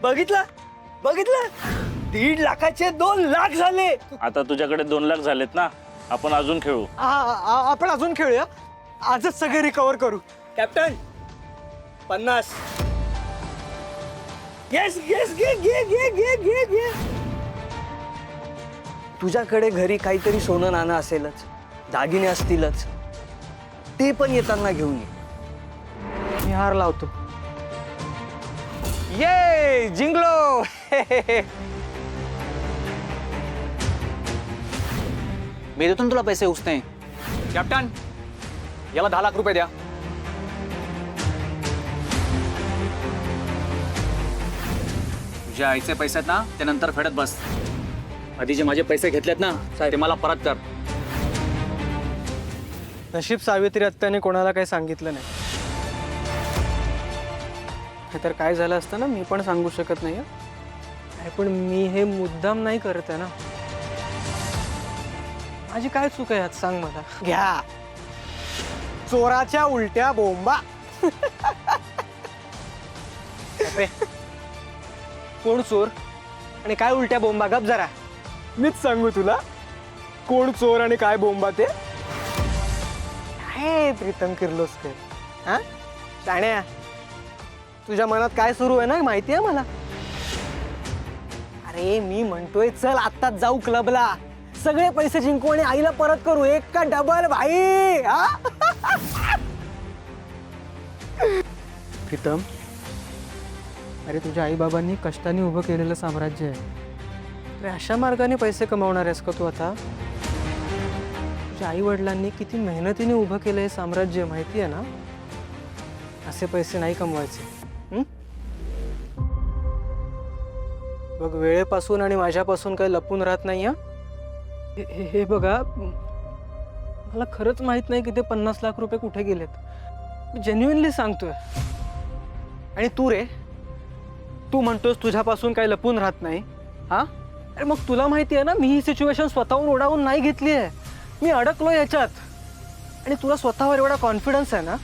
बघितलं बघितलं, 1.5 लाखाचे 2 लाख झाले. आता तुझ्याकडे 2 लाख झालेत ना, आपण अजून खेळू. आपण अजून खेळूया. आजच सगळे रिकवर करू. कॅप्टन 50. येस येस, घे घे घे घे घे घे. तुझ्याकडे घरी काहीतरी सोनं नाणं असेलच, दागिने असतीलच, ते पण येताना घेऊन ये. मी हार लावतो. ये जिंकलो. मी देतो ना तुला पैसे उसने. कॅप्टन याला 10 लाख रुपये द्या. तुझ्या आईचे पैसे आहेत ना, ते नंतर फेडत बस. आधी जे माझे पैसे घेतलेत ना, ते मला परत कर. नशीब सावित्री आत्याने कोणाला काही सांगितलं नाही. तर काय झालं असतं ना, मी पण सांगू शकत नाही. पण मी हे मुद्दाम नाही करत आहे ना. माझी काय चूक आहे यात, सांग मला. घ्या चोराच्या उलट्या बोंबा. कोण चोर आणि काय उलट्या बोंबा? गप जरा, मीच सांगू तुला कोण चोर आणि काय बोंबा ते. काय प्रीतम किर्लोस्कर, हा शाण्या, तुझ्या मनात काय सुरू आहे ना माहिती आहे मला. अरे मी म्हणतोय चल आत्ताच जाऊ क्लबला, सगळे पैसे जिंकू आणि आईला परत करू. एक का डबल भाई. हा प्रीतम, अरे तुझ्या आई बाबांनी कष्टाने उभं केलेलं साम्राज्य आहे. अरे अशा मार्गाने पैसे कमावणार आहेस का तू आता? तुझ्या आई वडिलांनी किती मेहनतीने उभं केलं हे साम्राज्य माहिती आहे ना. असे पैसे नाही कमवायचे. बघ, वेळेपासून आणि माझ्यापासून काही लपून राहत नाही. हे बघा, मला खरंच माहित नाही की ते 50 लाख रुपये कुठे गेलेत. जेन्युइनली सांगतोय. आणि तू रे, तू म्हणतोस तुझ्यापासून काही लपून राहत नाही. हा, अरे मग तुला माहिती आहे ना, मी ही सिच्युएशन स्वतःहून ओढावून नाही घेतली आहे. मी अडकलो याच्यात. आणि तुला स्वतःवर एवढा कॉन्फिडन्स आहे ना,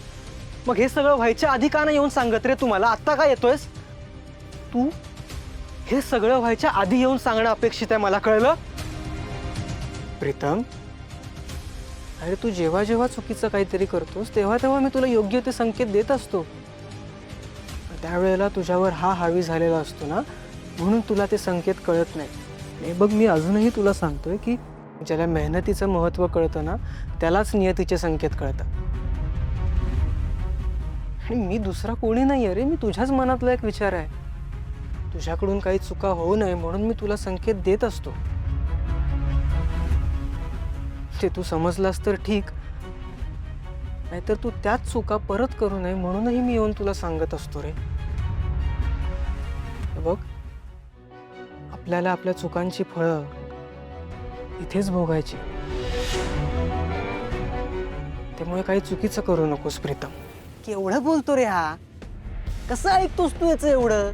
मग हे सगळं व्हायच्या आधी का नाही येऊन सांगत रे? तुम्हाला आत्ता का येतोयस तू? हे सगळं व्हायच्या आधी येऊन सांगणं अपेक्षित आहे मला, कळलं? प्रीतम, अरे तू जेव्हा जेव्हा चुकीचं काहीतरी करतोस तेव्हा तेव्हा मी तुला योग्य ते संकेत देत असतो. त्यावेळेला तुझ्यावर हा हावी झालेला असतो ना, म्हणून तुला ते संकेत कळत नाही. आणि बघ, मी अजूनही तुला सांगतोय की ज्याला मेहनतीचं महत्त्व कळतं ना, त्यालाच नियतीचे संकेत कळतात. आणि मी दुसरा कोणी नाही आहे रे, मी तुझ्याच मनातला एक विचार आहे. तुझ्याकडून काही चुका होऊ नये म्हणून मी तुला संकेत देत असतो. ते तू समजलास तर ठीक, नाहीतर तू त्याच चुका परत करू नये म्हणूनही मी येऊन तुला सांगत असतो रे. बघ, आपल्याला आपल्या चुकांची फळं इथेच भोगायची. त्यामुळे काही चुकीचं करू नकोस प्रीतम. केवढं बोलतो रे हा, कसं ऐकतोस तू याचं एवढं?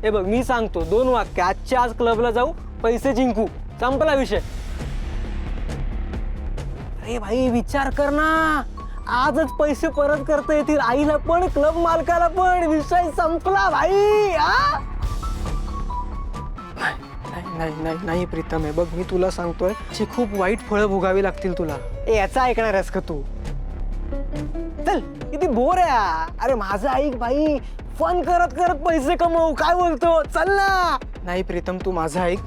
हे बघ, मी सांगतो 2 वाक्य. आजच्या आज क्लबला जाऊ, पैसे जिंकू, संपला विषय. अरे भाई विचार कर ना, आजच पैसे परत करता येतील आईला पण, क्लब मालकाला पण. विषय संपला भाई. नाही नाही नाही प्रीतम, आहे बघ, मी तुला सांगतोय जी खूप वाईट फळं भोगावी लागतील तुला. याचा ऐकणार आहेस का तू? चल, किती बोर आहे. अरे माझं ऐक भाई, फन करत करत पैसे कमवू, काय बोलतो? चल ना. नाही प्रीतम, तू माझं ऐक,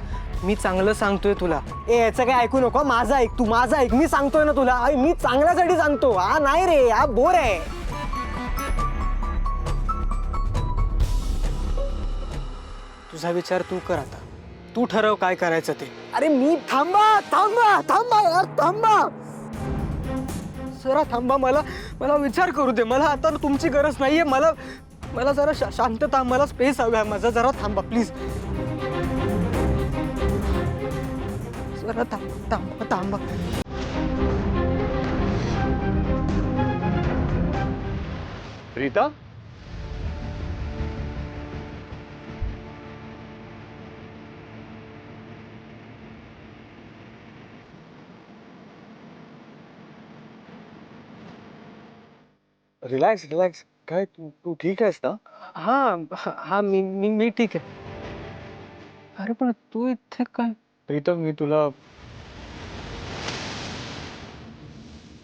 मी चांगलं सांगतोय तुला. याचं काय ऐकू नको, माझं ऐक तू, माझं ऐक. मी सांगतोय ना तुला, मी चांगल्यासाठी सांगतो. हा नाही रे, हा बोर आहे. तुझा विचार तू कर आता, तू ठरव काय करायचं ते. अरे मी थांबा थांबा थांबा यार, थांबा जरा थांबा. मला विचार करू दे. मला आता तुमची गरज नाहीये. मला जरा शांतता, मला स्पेस हवा. माझा जरा थांबा प्लीज. जरा थांबा थांबा. Rita, relax relax. काय तू ठीक आहेस ना? हा हा मी ठीक आहे. अरे पण तू इथे काय? प्रीतम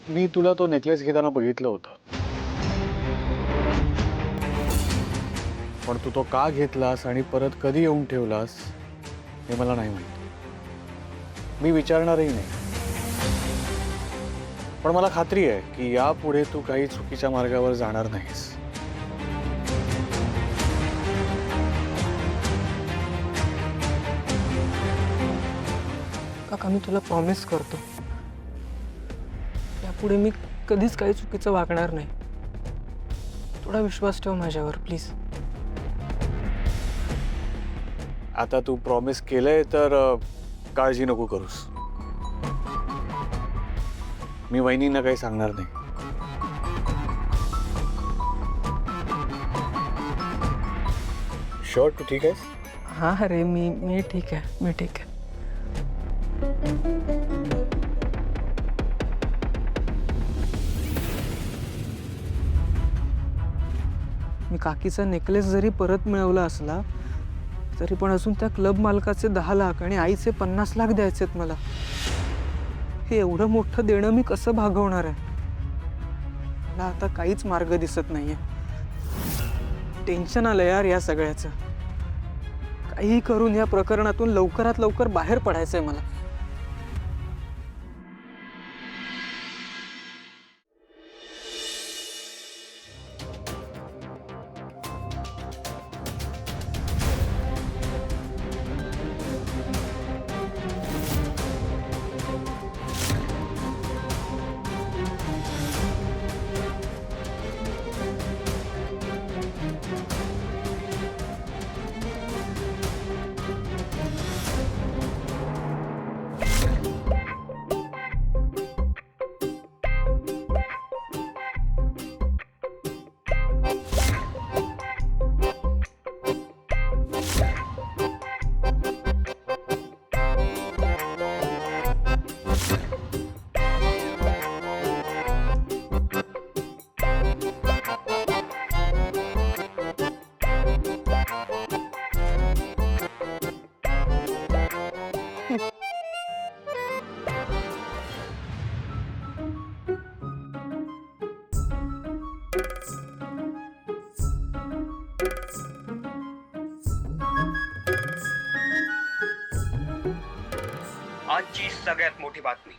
मी तुला तो नेकलेस घेताना बघितलं होतं. पण तू तो का घेतलास आणि परत कधी येऊन ठेवलास हे मला नाही माहित. मी विचारणारही नाही. पण मला खात्री आहे की यापुढे तू काही चुकीच्या मार्गावर जाणार नाहीस. काका मी तुला प्रॉमिस करतो यापुढे मी कधीच काही चुकीचं वागणार नाही. थोडा विश्वास ठेव माझ्यावर प्लीज. आता तू प्रॉमिस केलंय तर काळजी नको करूस. मी वहिनींना काही सांगणार नाही. शुअर तू ठीक आहेस? हा अरे मी ठीक आहे, मी ठीक आहे. मी काकीचा नेकलेस जरी परत मिळवला असला तरी पण अजून त्या क्लब मालकाचे 10 लाख आणि आईचे 50 लाख द्यायचेत मला. हे एवढं मोठं देणं मी कसं भागवणार आहे? मला आता काहीच मार्ग दिसत नाहीये. टेन्शन आलं यार या सगळ्याचं. काही करून या प्रकरणातून लवकरात लवकर बाहेर पडायचंय मला. आजची सगळ्यात मोठी बातमी.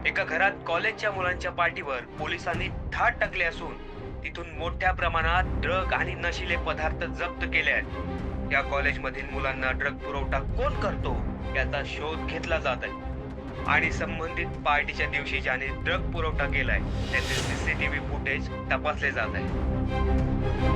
एका घरात कॉलेजच्या मुलांच्या पार्टीवर पोलिसांनी धाड टाकले असून तिथून मोठ्या प्रमाणात ड्रग आणि नशिले पदार्थ जप्त केले आहेत. या कॉलेजमधील मुलांना ड्रग पुरवठा कोण करतो याचा शोध घेतला जात आहे आणि संबंधित पार्टीच्या दिवशी ज्याने ड्रग पुरवठा केलाय त्याचे CCTV फुटेज तपासले जात आहे.